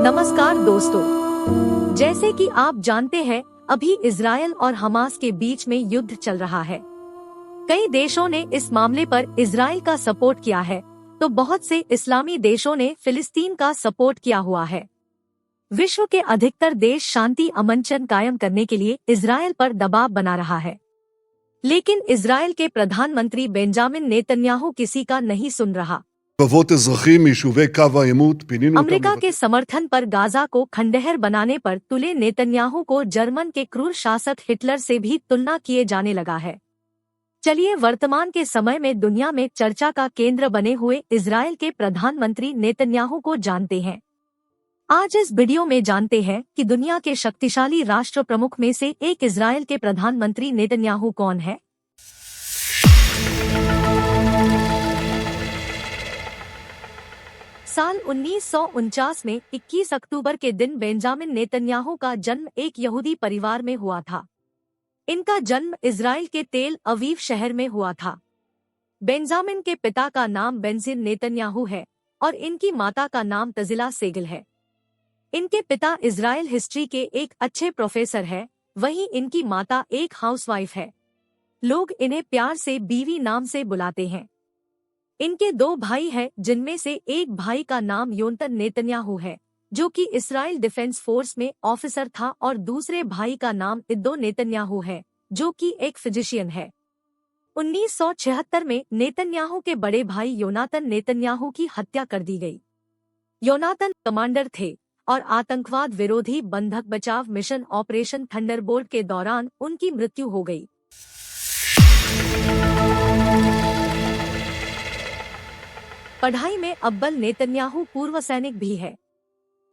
नमस्कार दोस्तों, जैसे कि आप जानते हैं अभी इजरायल और हमास के बीच में युद्ध चल रहा है। कई देशों ने इस मामले पर इजरायल का सपोर्ट किया है, तो बहुत से इस्लामी देशों ने फिलिस्तीन का सपोर्ट किया हुआ है। विश्व के अधिकतर देश शांति अमन कायम करने के लिए इजरायल पर दबाव बना रहा है, लेकिन इजरायल के प्रधानमंत्री बेंजामिन नेतन्याहू किसी का नहीं सुन रहा। अमेरिका के समर्थन पर गाजा को खंडहर बनाने पर तुले नेतन्याहू को जर्मन के क्रूर शासक हिटलर से भी तुलना किए जाने लगा है। चलिए वर्तमान के समय में दुनिया में चर्चा का केंद्र बने हुए इजरायल के प्रधानमंत्री नेतन्याहू को जानते हैं। आज इस वीडियो में जानते हैं कि दुनिया के शक्तिशाली राष्ट्र प्रमुख में से एक इजरायल के प्रधानमंत्री नेतन्याहू कौन है। साल 1949 में 21 अक्टूबर के दिन बेंजामिन नेतन्याहू का जन्म एक यहूदी परिवार में हुआ था। इनका जन्म इजराइल के तेल अवीव शहर में हुआ था। बेंजामिन के पिता का नाम बेंजिन नेतन्याहू है और इनकी माता का नाम तजिला सेगल है। इनके पिता इजराइल हिस्ट्री के एक अच्छे प्रोफेसर है, वहीं इनकी माता एक हाउसवाइफ है। लोग इन्हें प्यार से बीवी नाम से बुलाते हैं। इनके दो भाई हैं, जिनमें से एक भाई का नाम योनतन नेतन्याहू है, जो कि इस्राइल डिफेंस फोर्स में ऑफिसर था, और दूसरे भाई का नाम इद्दो नेतन्याहू है, जो कि एक फिजिशियन है। 1976 में नेतन्याहू के बड़े भाई योनातन नेतन्याहू की हत्या कर दी गई। योनातन कमांडर थे और आतंकवाद विरोधी बंधक बचाव मिशन ऑपरेशन थंडरबोल्ट के दौरान उनकी मृत्यु हो गई। पढ़ाई में अव्वल नेतन्याहू पूर्व सैनिक भी है।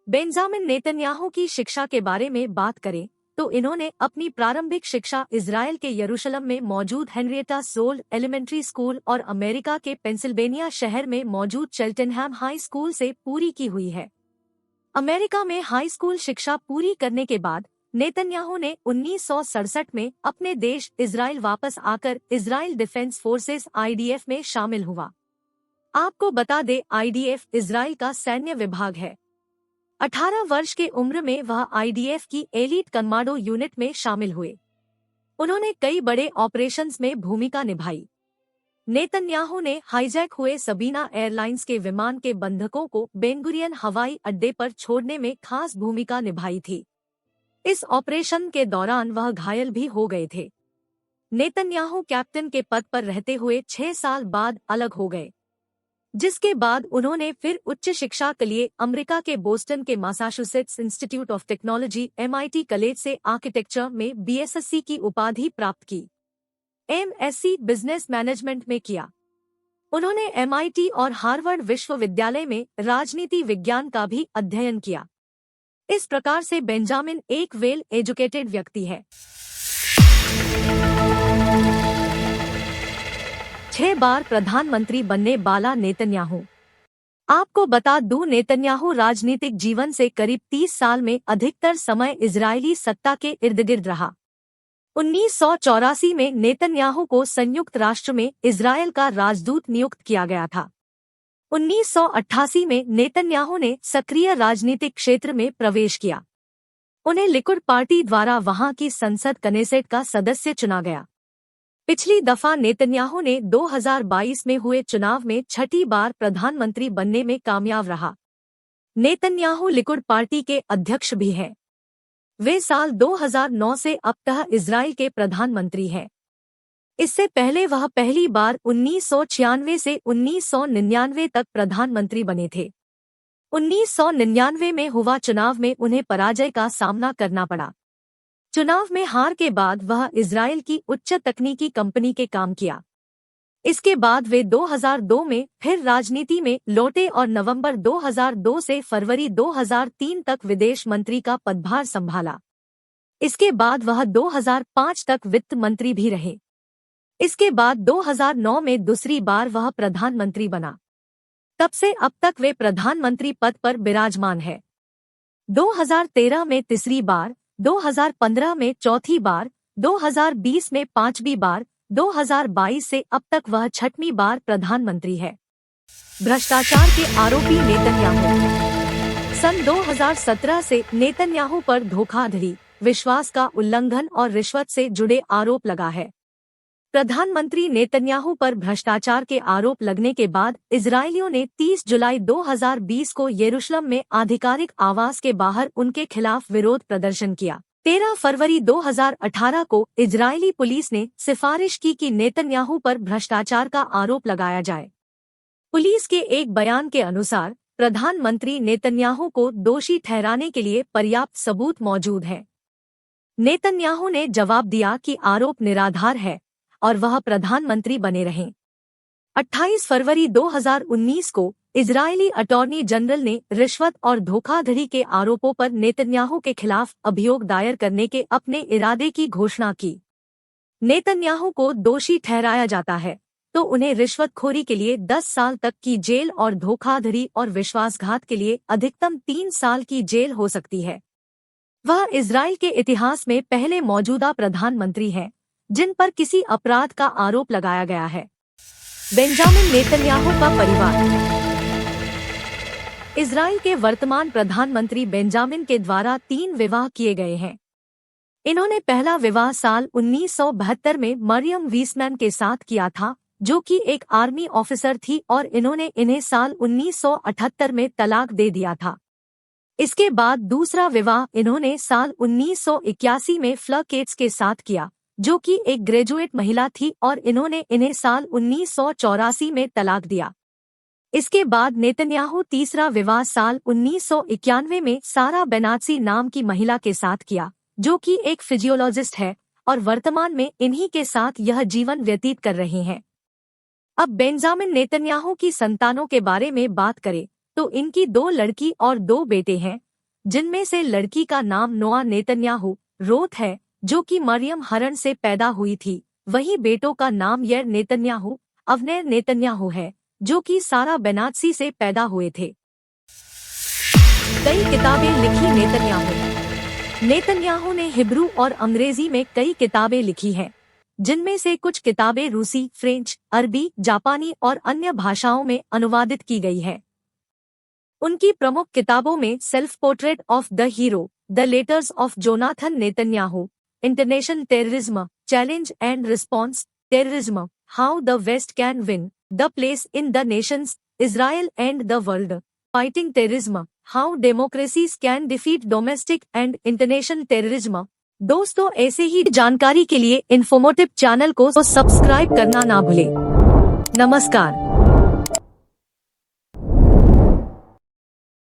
बेंजामिन नेतन्याहू की शिक्षा के बारे में बात करें तो इन्होंने अपनी प्रारंभिक शिक्षा इजराइल के यरूशलेम में मौजूद हेनरिएटा सोल्ड एलिमेंट्री स्कूल और अमेरिका के पेंसिल्वेनिया शहर में मौजूद चेल्टनहैम हाई स्कूल से पूरी की हुई है। अमेरिका में हाई स्कूल शिक्षा पूरी करने के बाद नेतन्याहू ने 1967 में अपने देश इजराइल वापस आकर इजराइल डिफेंस फोर्सेस IDF में शामिल हुआ। आपको बता दें, IDF इजराइल का सैन्य विभाग है। 18 वर्ष के उम्र में वह IDF की एलीट कमांडो यूनिट में शामिल हुए। उन्होंने कई बड़े ऑपरेशंस में भूमिका निभाई। नेतन्याहू ने हाईजैक हुए सबीना एयरलाइंस के विमान के बंधकों को बेंगुरियन हवाई अड्डे पर छोड़ने में खास भूमिका निभाई थी। इस ऑपरेशन के दौरान वह घायल भी हो गए थे। नेतन्याहू कैप्टन के पद पर रहते हुए 6 साल बाद अलग हो गए, जिसके बाद उन्होंने फिर उच्च शिक्षा के लिए अमेरिका के बोस्टन के Massachusetts institute of technology MIT college से आर्किटेक्चर में BSSC की उपाधि प्राप्त की। MSc बिजनेस मैनेजमेंट में किया। उन्होंने MIT और हार्वर्ड विश्वविद्यालय में राजनीति विज्ञान का भी अध्ययन किया। इस प्रकार से बेंजामिन एक वेल एजुकेटेड व्यक्ति है। 6 बार प्रधानमंत्री बनने वाला नेतन्याहू। आपको बता दूं, नेतन्याहू राजनीतिक जीवन से करीब 30 साल में अधिकतर समय इजरायली सत्ता के इर्द गिर्द रहा। 1984 में नेतन्याहू को संयुक्त राष्ट्र में इजरायल का राजदूत नियुक्त किया गया था। 1988 में नेतन्याहू ने सक्रिय राजनीतिक क्षेत्र में प्रवेश किया। उन्हें लिकुड पार्टी द्वारा वहां की संसद कनेसेट का सदस्य चुना गया। पिछली दफा नेतन्याहू ने 2022 में हुए चुनाव में 6ठी बार प्रधानमंत्री बनने में कामयाब रहा। नेतन्याहू लिकुड पार्टी के अध्यक्ष भी हैं। वे साल 2009 से अब तक इजराइल के प्रधानमंत्री हैं। इससे पहले वह पहली बार 1996 से 1999 तक प्रधानमंत्री बने थे। 1999 में हुआ चुनाव में उन्हें पराजय का सामना करना पड़ा। चुनाव में हार के बाद वह इजराइल की उच्च तकनीकी कंपनी के काम किया। इसके बाद वे 2002 में फिर राजनीति में लौटे और नवंबर 2002 से फरवरी 2003 तक विदेश मंत्री का पदभार संभाला। इसके बाद वह 2005 तक वित्त मंत्री भी रहे। इसके बाद 2009 में दूसरी बार वह प्रधानमंत्री बना। तब से अब तक वे प्रधानमंत्री पद पर विराजमान है। 2013 में तीसरी बार, 2015 में चौथी बार, 2020 में पांचवी बार, 2022 से अब तक वह 6वीं बार प्रधानमंत्री है। भ्रष्टाचार के आरोपी नेतन्याहू। सन 2017 से नेतन्याहू पर धोखाधड़ी, विश्वास का उल्लंघन और रिश्वत से जुड़े आरोप लगा है। प्रधानमंत्री नेतन्याहू पर भ्रष्टाचार के आरोप लगने के बाद इजरायलियों ने 30 जुलाई 2020 को यरूशलेम में आधिकारिक आवास के बाहर उनके खिलाफ विरोध प्रदर्शन किया। 13 फरवरी 2018 को इजरायली पुलिस ने सिफारिश की कि नेतन्याहू पर भ्रष्टाचार का आरोप लगाया जाए। पुलिस के एक बयान के अनुसार प्रधानमंत्री नेतन्याहू को दोषी ठहराने के लिए पर्याप्त सबूत मौजूद हैं। नेतन्याहू ने जवाब दिया कि आरोप निराधार है और वह प्रधानमंत्री बने रहें। 28 फरवरी 2019 को इजरायली अटॉर्नी जनरल ने रिश्वत और धोखाधड़ी के आरोपों पर नेतन्याहू के खिलाफ अभियोग दायर करने के अपने इरादे की घोषणा की। नेतन्याहू को दोषी ठहराया जाता है तो उन्हें रिश्वतखोरी के लिए 10 साल तक की जेल और धोखाधड़ी और विश्वासघात के लिए अधिकतम 3 साल की जेल हो सकती है। वह इजराइल के इतिहास में पहले मौजूदा प्रधानमंत्री हैं जिन पर किसी अपराध का आरोप लगाया गया है। बेंजामिन नेतन्याहू का परिवार। इजराइल के वर्तमान प्रधानमंत्री बेंजामिन के द्वारा 3 विवाह किए गए हैं। इन्होंने पहला विवाह साल 1972 में मरियम वीसमैन के साथ किया था, जो कि एक आर्मी ऑफिसर थी, और इन्होंने इन्हें साल 1978 में तलाक दे दिया था। इसके बाद दूसरा विवाह इन्होंने साल 1981 में फ्लकेट्स के साथ किया, जो कि एक ग्रेजुएट महिला थी, और इन्होंने इन्हें साल 1984 में तलाक दिया। इसके बाद नेतन्याहू तीसरा विवाह साल 1991 में सारा बेनात्सी नाम की महिला के साथ किया, जो कि एक फिजियोलॉजिस्ट है और वर्तमान में इन्हीं के साथ यह जीवन व्यतीत कर रहे हैं। अब बेंजामिन नेतन्याहू की संतानों के बारे में बात करें तो इनकी 2 लड़की और 2 बेटे हैं, जिनमें से लड़की का नाम नोआ नेतन्याहू रोथ है, जो कि मरियम हरण से पैदा हुई थी। वहीं बेटों का नाम यार नेतन्याहू, अवनेर नेतन्याहू है, जो कि सारा बेनात्सी से पैदा हुए थे। कई किताबें लिखी नेतन्याहू। नेतन्याहू ने हिब्रू और अंग्रेजी में कई किताबें लिखी हैं, जिनमें से कुछ किताबें रूसी, फ्रेंच, अरबी, जापानी और अन्य भाषाओं में अनुवादित की गई है। उनकी प्रमुख किताबों में self portrait of the hero, the letters of Jonathan Netanyahu, international terrorism, challenge and response, terrorism, how the west can win, the place in the nations, Israel and the world, fighting terrorism, how democracies can defeat domestic and international terrorism. दोस्तों, ऐसे ही जानकारी के लिए informative channel को subscribe करना ना भूलें। नमस्कार।